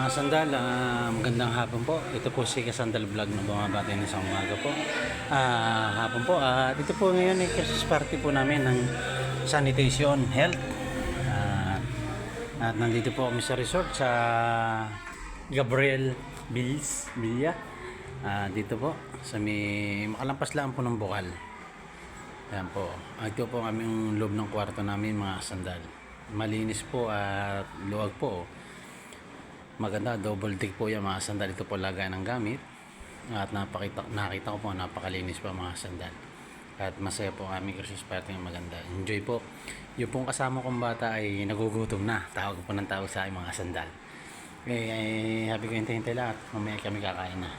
Mga sandal, magandang hapon po. Ito po si Kasandal Vlog na bumabati ng isang umaga po. Hapon po. Ito po ngayon ay Christmas party po namin ng Sanitation Health. At nandito po kami sa resort sa Gabriel Villa. Dito po sa may makalampas lang po ng Bukal. Ayan po. Ito po aming loob ng kwarto namin mga sandal. Malinis po at luwag po. Maganda, double deck po yan mga sandal. Ito po lagay ng gamit. At nakita ko po napakalinis pa mga sandal. At masaya po ang aming Christmas party ng maganda. Enjoy po. Yung pong kasama kong bata ay nagugutom na. Tawag po ng tawag sa aking mga sandal. Happy ko hintay-hintay lahat. Mamaya kami kakain na.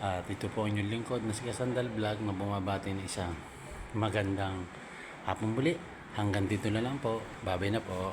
At ito po ang inyong lingkod na si Kasandal Vlog na bumabati ng isang magandang hapon muli. Hanggang dito na lang po. Bye-bye na po.